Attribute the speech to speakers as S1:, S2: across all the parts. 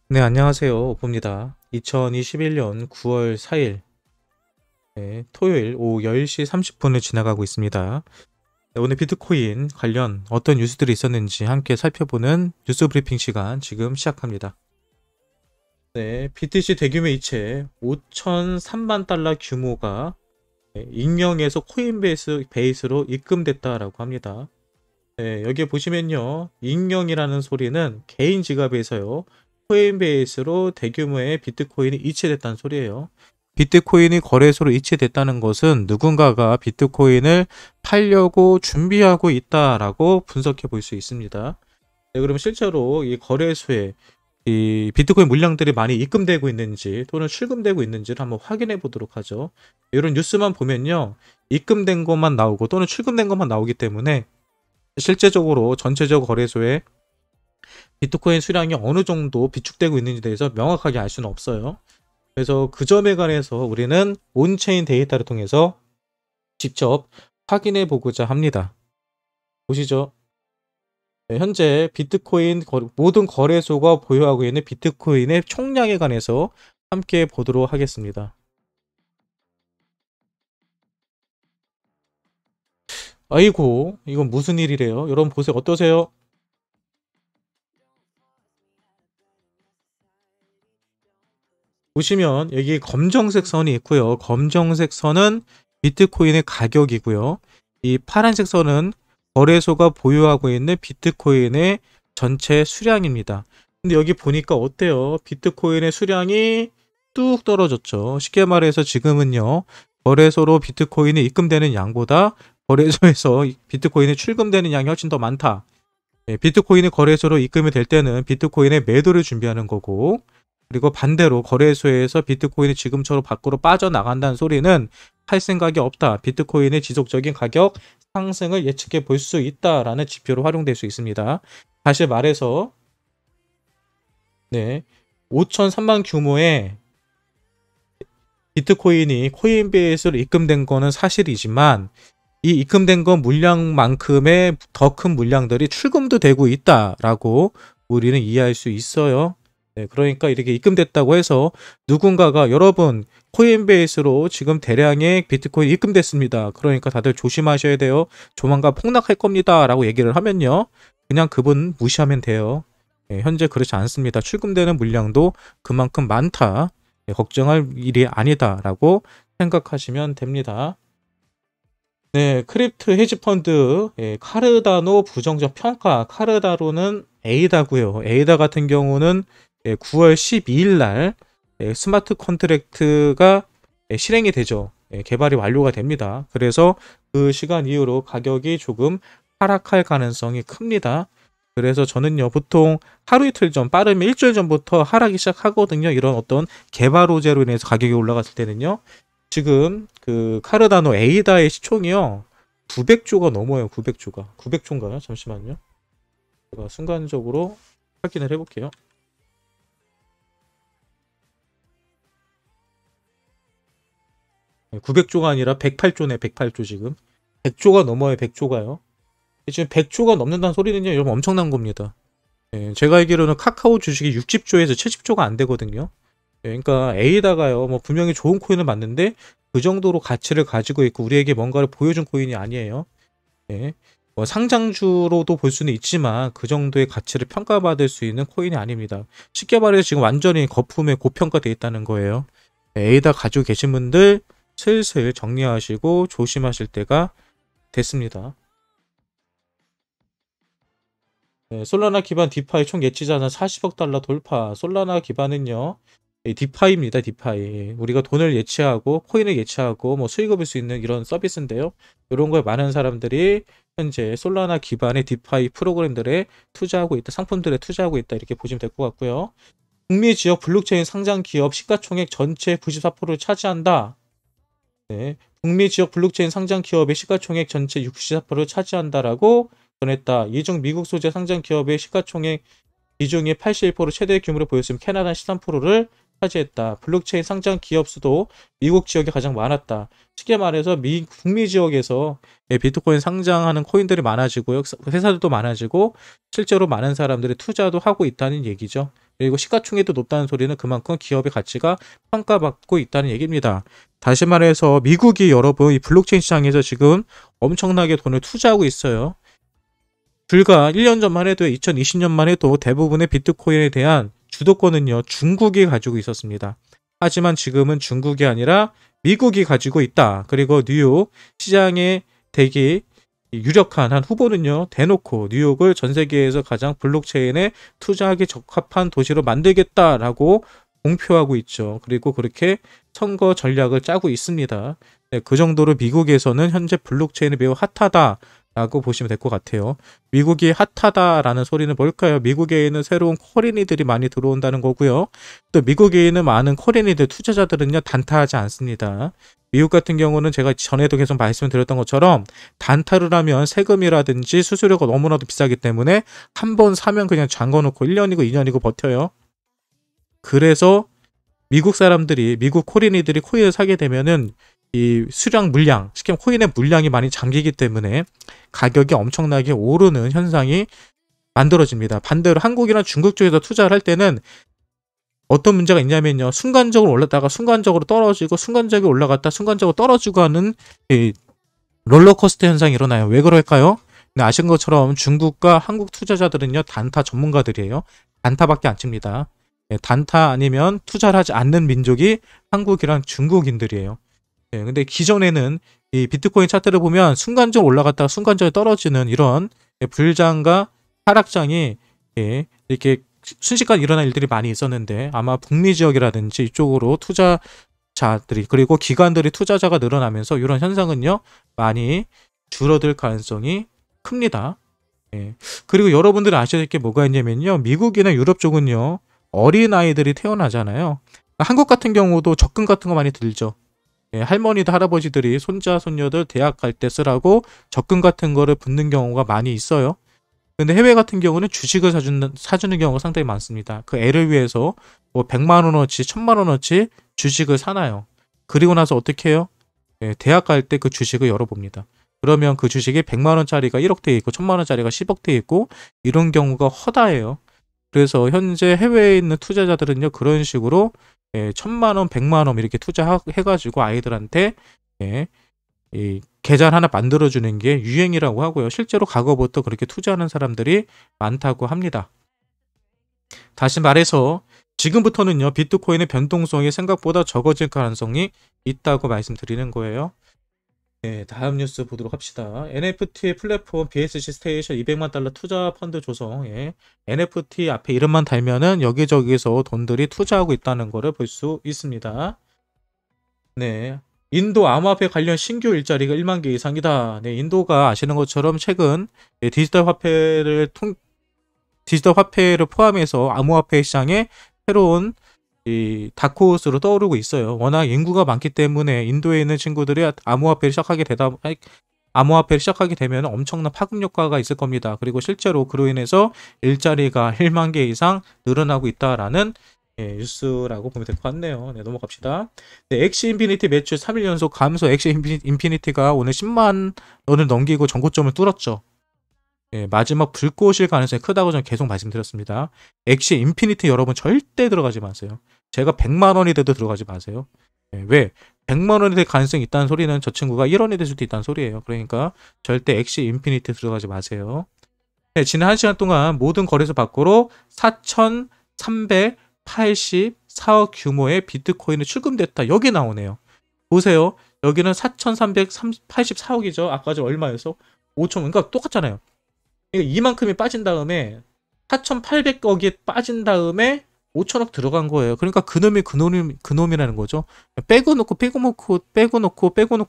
S1: 네, 안녕하세요. 오프입니다. 2021년 9월 4일 토요일 오후 10시 30분을 지나가고 있습니다. 네, 오늘 비트코인 관련 어떤 뉴스들이 있었는지 함께 살펴보는 뉴스 브리핑 시간 지금 시작합니다. 네, BTC 대규모 이체 5,003만 달러 규모가 익명에서 코인베이스로 입금됐다라고 합니다. 네, 여기에 보시면요. 익명이라는 소리는 개인 지갑에서요. 코인베이스로 대규모의 비트코인이 이체됐다는 소리예요. 비트코인이 거래소로 이체됐다는 것은 누군가가 비트코인을 팔려고 준비하고 있다라고 분석해 볼 수 있습니다. 네, 그럼 실제로 이 거래소에 이 비트코인 물량들이 많이 입금되고 있는지 또는 출금되고 있는지를 한번 확인해 보도록 하죠. 이런 뉴스만 보면요. 입금된 것만 나오고 또는 출금된 것만 나오기 때문에 실제적으로 전체적 거래소에 비트코인 수량이 어느 정도 비축되고 있는지에 대해서 명확하게 알 수는 없어요. 그래서 그 점에 관해서 우리는 온체인 데이터를 통해서 직접 확인해 보고자 합니다. 보시죠. 네, 현재 비트코인 모든 거래소가 보유하고 있는 비트코인의 총량에 관해서 함께 보도록 하겠습니다. 아이고, 이건 무슨 일이래요? 여러분 보세요. 어떠세요? 보시면 여기 검정색 선이 있고요. 검정색 선은 비트코인의 가격이고요. 이 파란색 선은 거래소가 보유하고 있는 비트코인의 전체 수량입니다. 근데 여기 보니까 어때요? 비트코인의 수량이 뚝 떨어졌죠. 쉽게 말해서 지금은요. 거래소로 비트코인이 입금되는 양보다 거래소에서 비트코인이 출금되는 양이 훨씬 더 많다. 비트코인이 거래소로 입금이 될 때는 비트코인의 매도를 준비하는 거고, 그리고 반대로 거래소에서 비트코인이 지금처럼 밖으로 빠져나간다는 소리는 할 생각이 없다. 비트코인의 지속적인 가격 상승을 예측해 볼 수 있다라는 지표로 활용될 수 있습니다. 다시 말해서 네, 5,003만 규모의 비트코인이 코인베이스로 입금된 거는 사실이지만 이 입금된 건 물량만큼의 더 큰 물량들이 출금도 되고 있다라고 우리는 이해할 수 있어요. 네, 그러니까 이렇게 입금됐다고 해서 누군가가 여러분 코인베이스로 지금 대량의 비트코인 입금됐습니다. 그러니까 다들 조심하셔야 돼요. 조만간 폭락할 겁니다. 라고 얘기를 하면요. 그냥 그분 무시하면 돼요. 네, 현재 그렇지 않습니다. 출금되는 물량도 그만큼 많다. 네, 걱정할 일이 아니다라고 생각하시면 됩니다. 네, 크립트 헤지펀드 카르다노 부정적 평가. 카르다노는 에이다고요. 에이다 같은 경우는 9월 12일 날 스마트 컨트랙트가 실행이 되죠. 개발이 완료가 됩니다. 그래서 그 시간 이후로 가격이 조금 하락할 가능성이 큽니다. 그래서 저는요, 보통 하루 이틀 전, 빠르면 일주일 전부터 하락이 시작하거든요. 이런 어떤 개발 호재로 인해서 가격이 올라갔을 때는요. 지금 그 카르다노 에이다의 시총이요. 900조가 넘어요. 900조가. 900조인가요? 잠시만요. 제가 순간적으로 확인을 해볼게요. 900조가 아니라 108조네. 108조 지금. 100조가 넘어요. 100조가요. 지금 100조가 넘는다는 소리는요. 여러분 엄청난 겁니다. 제가 알기로는 카카오 주식이 60조에서 70조가 안 되거든요. 그러니까 A다가요, 뭐 분명히 좋은 코인을 맞는데 그 정도로 가치를 가지고 있고 우리에게 뭔가를 보여준 코인이 아니에요. 예. 뭐 상장주로도 볼 수는 있지만 그 정도의 가치를 평가받을 수 있는 코인이 아닙니다. 쉽게 말해서 지금 완전히 거품에 고평가되어 있다는 거예요. A다 가지고 계신 분들 슬슬 정리하시고 조심하실 때가 됐습니다. 솔라나 기반 디파이 총 예치자산 40억 달러 돌파. 솔라나 기반은요, 디파이입니다. 디파이. 우리가 돈을 예치하고 코인을 예치하고 뭐 수익을 볼 수 있는 이런 서비스인데요. 이런 거에 많은 사람들이 현재 솔라나 기반의 디파이 프로그램들에 투자하고 있다. 상품들에 투자하고 있다. 이렇게 보시면 될 것 같고요. 북미 지역 블록체인 상장 기업 시가총액 전체 94%를 차지한다. 네. 북미 지역 블록체인 상장 기업의 시가총액 전체 64%를 차지한다라고 전했다. 이중 미국 소재 상장 기업의 시가총액 비중이 81% 최대 규모를 보였으며 캐나다 13%를 차지했다. 블록체인 상장 기업 수도 미국 지역이 가장 많았다. 쉽게 말해서 북미 지역에서 비트코인 상장하는 코인들이 많아지고요. 회사들도 많아지고 실제로 많은 사람들이 투자도 하고 있다는 얘기죠. 그리고 시가총액도 높다는 소리는 그만큼 기업의 가치가 평가받고 있다는 얘기입니다. 다시 말해서 미국이 여러분 이 블록체인 시장에서 지금 엄청나게 돈을 투자하고 있어요. 불과 1년 전만 해도 2020년만 해도 대부분의 비트코인에 대한 주도권은요 중국이 가지고 있었습니다. 하지만 지금은 중국이 아니라 미국이 가지고 있다. 그리고 뉴욕 시장에 되게 유력한 한 후보는요 대놓고 뉴욕을 전 세계에서 가장 블록체인에 투자하기 적합한 도시로 만들겠다라고 공표하고 있죠. 그리고 그렇게 선거 전략을 짜고 있습니다. 네, 그 정도로 미국에서는 현재 블록체인이 매우 핫하다라고 보시면 될 것 같아요. 미국이 핫하다라는 소리는 뭘까요? 미국에 있는 새로운 코린이들이 많이 들어온다는 거고요. 또 미국에 있는 많은 코린이들 투자자들은요 단타하지 않습니다. 미국 같은 경우는 제가 전에도 계속 말씀드렸던 것처럼 단타를 하면 세금이라든지 수수료가 너무나도 비싸기 때문에 한 번 사면 그냥 잠궈놓고 1년이고 2년이고 버텨요. 그래서 미국 사람들이, 미국 코린이들이 코인을 사게 되면은 이 수량 물량, 쉽게 말하면 코인의 물량이 많이 잠기기 때문에 가격이 엄청나게 오르는 현상이 만들어집니다. 반대로 한국이나 중국 쪽에서 투자를 할 때는 어떤 문제가 있냐면요. 순간적으로 올랐다가 순간적으로 떨어지고 순간적으로 올라갔다 순간적으로 떨어지고 하는 이 롤러코스터 현상이 일어나요. 왜 그럴까요? 네, 아시는 것처럼 중국과 한국 투자자들은요. 단타 전문가들이에요. 단타밖에 안 칩니다. 네, 단타 아니면 투자를 하지 않는 민족이 한국이랑 중국인들이에요. 네, 근데 기존에는 이 비트코인 차트를 보면 순간적으로 올라갔다가 순간적으로 떨어지는 이런 불장과 하락장이 이렇게 순식간에 일어날 일들이 많이 있었는데 아마 북미 지역이라든지 이쪽으로 투자자들이 그리고 기관들이 투자자가 늘어나면서 이런 현상은요 많이 줄어들 가능성이 큽니다. 그리고 여러분들이 아셔야 될 게 뭐가 있냐면요 미국이나 유럽 쪽은요 어린 아이들이 태어나잖아요. 한국 같은 경우도 적금 같은 거 많이 들죠. 할머니들 할아버지들이 손자 손녀들 대학 갈 때 쓰라고 적금 같은 거를 붓는 경우가 많이 있어요. 근데 해외 같은 경우는 주식을 사주는 경우가 상당히 많습니다. 그 애를 위해서 뭐 100만 원어치, 1000만 원어치 주식을 사놔요. 그리고 나서 어떻게 해요? 대학 갈 때 그 주식을 열어봅니다. 그러면 그 주식이 100만 원짜리가 1억대 있고 1000만 원짜리가 10억대 있고 이런 경우가 허다해요. 그래서 현재 해외에 있는 투자자들은요. 그런 식으로 1000만 원, 100만 원 이렇게 투자해가지고 아이들한테 이 계좌 하나 만들어주는 게 유행이라고 하고요. 실제로 과거부터 그렇게 투자하는 사람들이 많다고 합니다. 다시 말해서 지금부터는요. 비트코인의 변동성이 생각보다 적어질 가능성이 있다고 말씀드리는 거예요. 네, 다음 뉴스 보도록 합시다. NFT 플랫폼 BSC 스테이션 200만 달러 투자 펀드 조성. NFT 앞에 이름만 달면은 여기저기서 돈들이 투자하고 있다는 것을 볼 수 있습니다. 네. 인도 암호화폐 관련 신규 일자리가 1만 개 이상이다. 네, 인도가 아시는 것처럼 최근 디지털 화폐를 포함해서 암호화폐 시장에 새로운 이 다크호스로 떠오르고 있어요. 워낙 인구가 많기 때문에 인도에 있는 친구들이 암호화폐를 시작하게 되면 엄청난 파급 효과가 있을 겁니다. 그리고 실제로 그로 인해서 일자리가 1만 개 이상 늘어나고 있다라는 뉴스라고 보면 될 것 같네요. 네, 넘어갑시다. 네, 엑시 인피니티 매출 3일 연속 감소. 엑시 인피니티가 오늘 10만 원을 넘기고 전고점을 뚫었죠. 마지막 불꽃일 가능성이 크다고 저는 계속 말씀드렸습니다. 엑시 인피니티 여러분 절대 들어가지 마세요. 제가 100만 원이 돼도 들어가지 마세요. 왜? 100만 원이 될 가능성이 있다는 소리는 저 친구가 1원이 될 수도 있다는 소리예요. 그러니까 절대 엑시 인피니티 들어가지 마세요. 네, 지난 1시간 동안 모든 거래소 밖으로 4,384억 규모의 비트코인이 출금됐다. 여기 나오네요. 보세요. 여기는 4,384억이죠. 아까 전 얼마여서? 5천. 그러니까 똑같잖아요. 이만큼이 빠진 다음에 4,800억이 빠진 다음에 5천억 들어간 거예요. 그러니까 그놈이라는 거죠. 빼고 놓고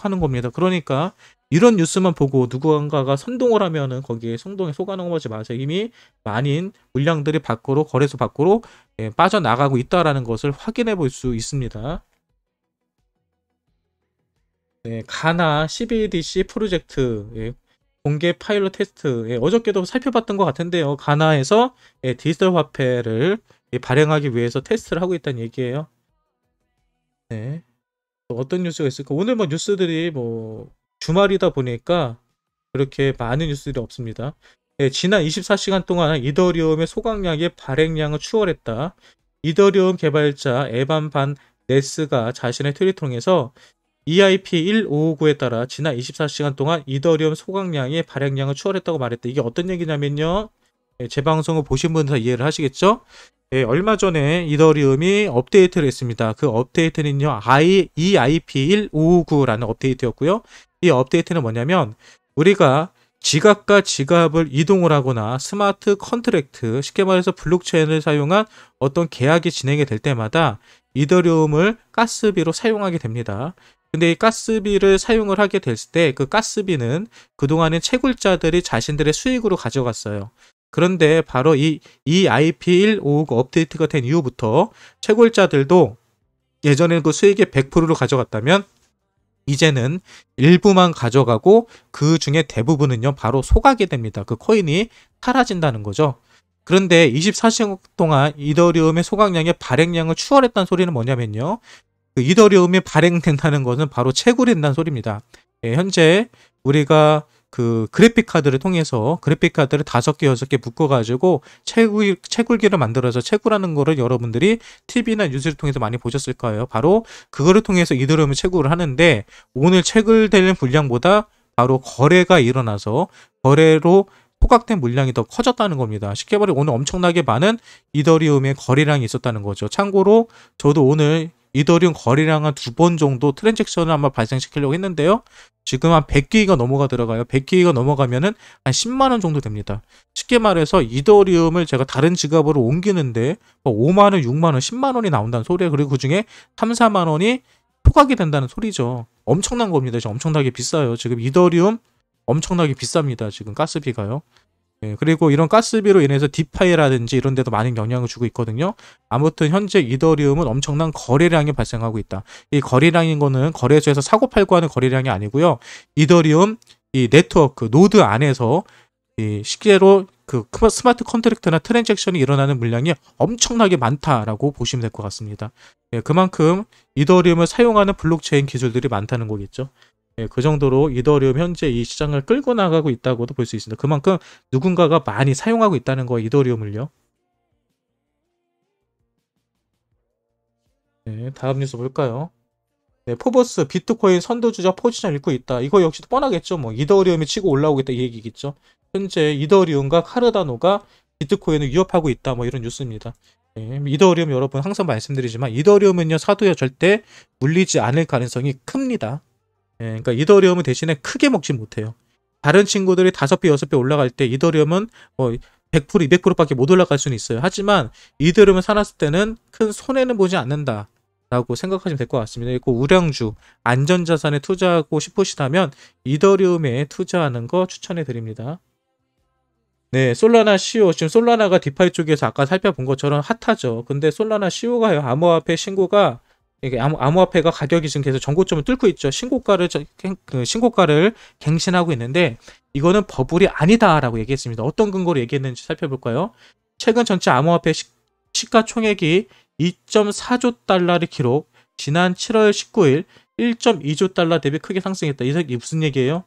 S1: 하는 겁니다. 그러니까 이런 뉴스만 보고 누군가가 선동을 하면은 거기에 선동에 속아는 거지 마세요. 이미 많은 물량들이 거래소 밖으로 빠져나가고 있다라는 것을 확인해 볼 수 있습니다. 네, 가나 CBDC 프로젝트 공개 파일럿 테스트 어저께도 살펴봤던 것 같은데요. 가나에서 디지털 화폐를 발행하기 위해서 테스트를 하고 있다는 얘기예요. 네. 또 어떤 뉴스가 있을까? 오늘 뭐 뉴스들이 뭐 주말이다 보니까 그렇게 많은 뉴스들이 없습니다. 지난 24시간 동안 이더리움의 소각량의 발행량을 추월했다. 이더리움 개발자 에반 반 네스가 자신의 트위터 통해서 EIP1559에 따라 지난 24시간 동안 이더리움 소각량의 발행량을 추월했다고 말했다. 이게 어떤 얘기냐면요. 제 방송을 보신 분들 다 이해를 하시겠죠? 얼마 전에 이더리움이 업데이트를 했습니다. 그 업데이트는요, EIP1559라는 업데이트였고요. 이 업데이트는 뭐냐면, 우리가 지갑과 지갑을 이동을 하거나 스마트 컨트랙트, 쉽게 말해서 블록체인을 사용한 어떤 계약이 진행이 될 때마다 이더리움을 가스비로 사용하게 됩니다. 근데 이 가스비를 사용을 하게 됐을 때 그 가스비는 그동안에 채굴자들이 자신들의 수익으로 가져갔어요. 그런데 바로 이 EIP1559 업데이트가 된 이후부터 채굴자들도 예전에는 그 수익의 100%를 가져갔다면 이제는 일부만 가져가고 그 중에 대부분은요 바로 소각이 됩니다. 그 코인이 사라진다는 거죠. 그런데 24시간 동안 이더리움의 소각량의 발행량을 추월했다는 소리는 뭐냐면요. 그 이더리움이 발행된다는 것은 바로 채굴이 된다는 소리입니다. 현재 우리가 그 그래픽 카드를 통해서 그래픽 카드를 5개, 6개 묶어가지고 채굴기를 만들어서 채굴하는 거를 여러분들이 TV나 뉴스를 통해서 많이 보셨을 거예요. 바로 그거를 통해서 이더리움을 채굴을 하는데 오늘 채굴되는 물량보다 바로 거래가 일어나서 거래로 소각된 물량이 더 커졌다는 겁니다. 쉽게 말해 오늘 엄청나게 많은 이더리움의 거래량이 있었다는 거죠. 참고로 저도 오늘 이더리움 거래량 한 2번 정도 트랜잭션을 한번 발생시키려고 했는데요. 지금 한 100기가 넘어가 들어가요. 100기가 넘어가면은 한 10만원 정도 됩니다. 쉽게 말해서 이더리움을 제가 다른 지갑으로 옮기는데 5만원, 6만원, 10만원이 나온다는 소리예요. 그리고 그 중에 3, 4만원이 소각이 된다는 소리죠. 엄청난 겁니다. 지금 엄청나게 비싸요. 지금 이더리움 엄청나게 비쌉니다. 지금 가스비가요. 그리고 이런 가스비로 인해서 디파이라든지 이런 데도 많은 영향을 주고 있거든요. 아무튼 현재 이더리움은 엄청난 거래량이 발생하고 있다. 이 거래량인 거는 거래소에서 사고 팔고 하는 거래량이 아니고요. 이더리움 이 네트워크 노드 안에서 이 실제로 그 스마트 컨트랙트나 트랜잭션이 일어나는 물량이 엄청나게 많다라고 보시면 될 것 같습니다. 그만큼 이더리움을 사용하는 블록체인 기술들이 많다는 거겠죠. 그 정도로 이더리움 현재 이 시장을 끌고 나가고 있다고도 볼 수 있습니다. 그만큼 누군가가 많이 사용하고 있다는 거 이더리움을요. 다음 뉴스 볼까요? 포버스 비트코인 선두주자 포지션 잃고 있다. 이거 역시 뻔하겠죠. 뭐 이더리움이 치고 올라오고 있다 이 얘기겠죠. 현재 이더리움과 카르다노가 비트코인을 위협하고 있다. 뭐 이런 뉴스입니다. 이더리움 여러분 항상 말씀드리지만 이더리움은요 사도에 절대 물리지 않을 가능성이 큽니다. 그러니까 이더리움은 대신에 크게 먹지 못해요. 다른 친구들이 5배, 6배 올라갈 때 이더리움은 100%, 200%밖에 못 올라갈 수는 있어요. 하지만 이더리움을 사놨을 때는 큰 손해는 보지 않는다 라고 생각하시면 될 것 같습니다. 그리고 우량주, 안전자산에 투자하고 싶으시다면 이더리움에 투자하는 거 추천해 드립니다. 솔라나 CO. 지금 솔라나가 디파이 쪽에서 아까 살펴본 것처럼 핫하죠. 근데 솔라나 CO가요. 암호화폐 신고가 이게 암호화폐가 가격이 지금 계속 전고점을 뚫고 있죠. 신고가를 갱신하고 있는데 이거는 버블이 아니다라고 얘기했습니다. 어떤 근거로 얘기했는지 살펴볼까요? 최근 전체 암호화폐 시가총액이 2.4조 달러를 기록. 지난 7월 19일 1.2조 달러 대비 크게 상승했다. 이게 무슨 얘기예요?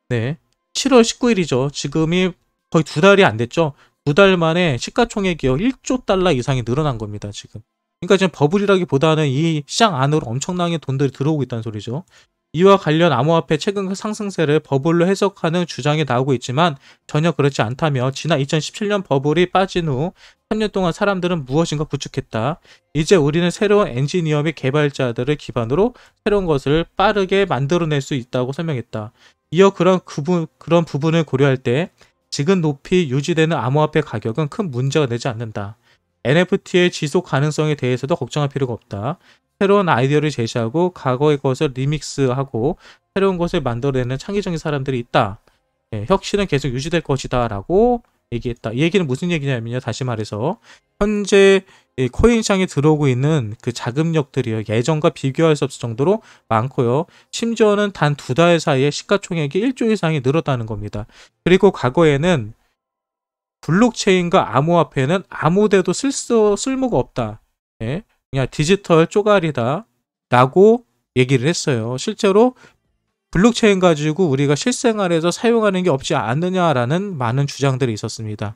S1: 7월 19일이죠. 지금이 거의 2달이 안 됐죠. 2달 만에 시가총액이요 1조 달러 이상이 늘어난 겁니다. 지금. 그러니까 지금 버블이라기보다는 이 시장 안으로 엄청나게 돈들이 들어오고 있다는 소리죠. 이와 관련 암호화폐 최근 상승세를 버블로 해석하는 주장이 나오고 있지만 전혀 그렇지 않다며 지난 2017년 버블이 빠진 후 3년 동안 사람들은 무엇인가 구축했다. 이제 우리는 새로운 엔지니어 및 개발자들을 기반으로 새로운 것을 빠르게 만들어낼 수 있다고 설명했다. 이어 그런 부분을 고려할 때 지금 높이 유지되는 암호화폐 가격은 큰 문제가 되지 않는다. NFT의 지속 가능성에 대해서도 걱정할 필요가 없다. 새로운 아이디어를 제시하고 과거의 것을 리믹스하고 새로운 것을 만들어내는 창의적인 사람들이 있다. 혁신은 계속 유지될 것이다 라고 얘기했다. 이 얘기는 무슨 얘기냐면요. 다시 말해서 현재 코인 시장에 들어오고 있는 그 자금력들이요. 예전과 비교할 수 없을 정도로 많고요. 심지어는 단 2달 사이에 시가총액이 1조 이상이 늘었다는 겁니다. 그리고 과거에는 블록체인과 암호화폐는 아무데도 쓸모가 없다. 그냥 디지털 쪼가리다 라고 얘기를 했어요. 실제로 블록체인 가지고 우리가 실생활에서 사용하는 게 없지 않느냐라는 많은 주장들이 있었습니다.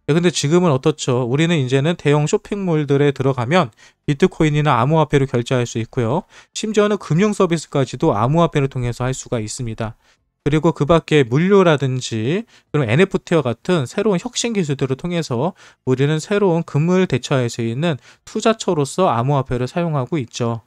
S1: 근데 지금은 어떻죠? 우리는 이제는 대형 쇼핑몰들에 들어가면 비트코인이나 암호화폐로 결제할 수 있고요. 심지어는 금융 서비스까지도 암호화폐를 통해서 할 수가 있습니다. 그리고 그 밖에 물류라든지 그리고 NFT와 같은 새로운 혁신 기술들을 통해서 우리는 새로운 금을 대처할 수 있는 투자처로서 암호화폐를 사용하고 있죠.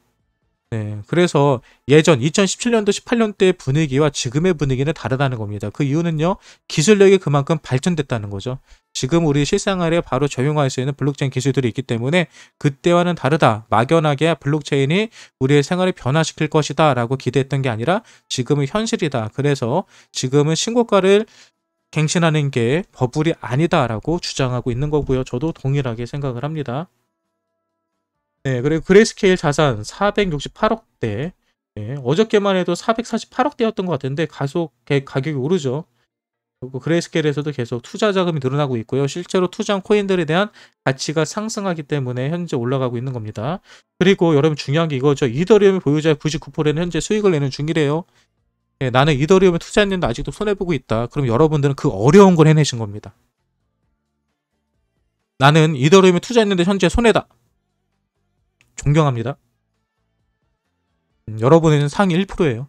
S1: 네, 그래서 예전 2017년도 18년대 분위기와 지금의 분위기는 다르다는 겁니다. 그 이유는요, 기술력이 그만큼 발전됐다는 거죠. 지금 우리 실생활에 바로 적용할 수 있는 블록체인 기술들이 있기 때문에 그때와는 다르다. 막연하게 블록체인이 우리의 생활을 변화시킬 것이다 라고 기대했던 게 아니라 지금은 현실이다. 그래서 지금은 신고가를 갱신하는 게 버블이 아니다라고 주장하고 있는 거고요. 저도 동일하게 생각을 합니다. 네, 그리고 그레이스케일 자산 468억대. 네, 어저께만 해도 448억대였던 것 같은데 계속 가격이 오르죠. 그리고 그레이스케일에서도 계속 투자 자금이 늘어나고 있고요. 실제로 투자한 코인들에 대한 가치가 상승하기 때문에 현재 올라가고 있는 겁니다. 그리고 여러분 중요한 게 이거죠. 이더리움 보유자의 99%는 현재 수익을 내는 중이래요. 네, 나는 이더리움에 투자했는데 아직도 손해보고 있다. 그럼 여러분들은 그 어려운 걸 해내신 겁니다. 나는 이더리움에 투자했는데 현재 손해다. 존경합니다. 여러분은 상위 1%예요.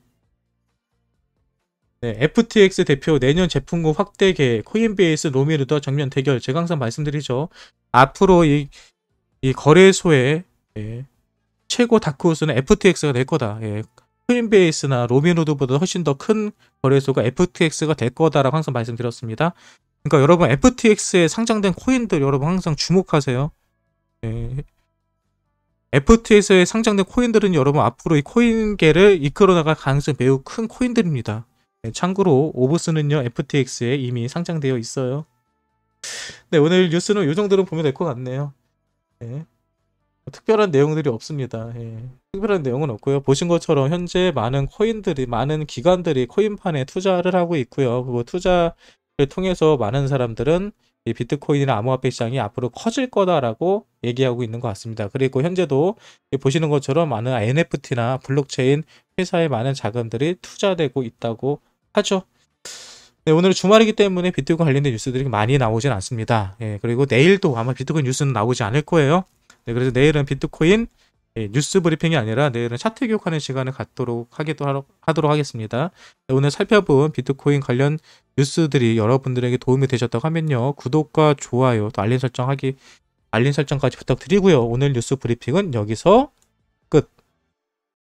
S1: 네, FTX 대표 내년 제품군 확대 계획, 코인베이스 로미르더 정면 대결. 제가 항상 말씀드리죠. 앞으로 이 거래소의 최고 다크호스는 FTX가 될 거다. 코인베이스나 로미르더보다 훨씬 더 큰 거래소가 FTX가 될 거다라고 항상 말씀드렸습니다. 그러니까 여러분 FTX에 상장된 코인들 여러분 항상 주목하세요. FTX에 상장된 코인들은 여러분 앞으로 이 코인계를 이끌어 나갈 가능성이 매우 큰 코인들입니다. 참고로 오브스는요 FTX에 이미 상장되어 있어요. 네, 오늘 뉴스는 이 정도로 보면 될 것 같네요. 특별한 내용들이 없습니다. 특별한 내용은 없고요. 보신 것처럼 현재 많은 기관들이 코인판에 투자를 하고 있고요. 그리고 투자를 통해서 많은 사람들은 이 비트코인이나 암호화폐 시장이 앞으로 커질 거다라고 얘기하고 있는 것 같습니다. 그리고 현재도 보시는 것처럼 많은 NFT나 블록체인 회사에 많은 자금들이 투자되고 있다고 하죠. 네, 오늘 주말이기 때문에 비트코인 관련된 뉴스들이 많이 나오진 않습니다. 그리고 내일도 아마 비트코인 뉴스는 나오지 않을 거예요. 네, 그래서 내일은 비트코인 뉴스 브리핑이 아니라 내일은 차트 교육하는 시간을 갖도록 하도록 하겠습니다. 네, 오늘 살펴본 비트코인 관련 뉴스들이 여러분들에게 도움이 되셨다고 하면요. 구독과 좋아요, 또 알림 설정까지 부탁드리고요. 오늘 뉴스 브리핑은 여기서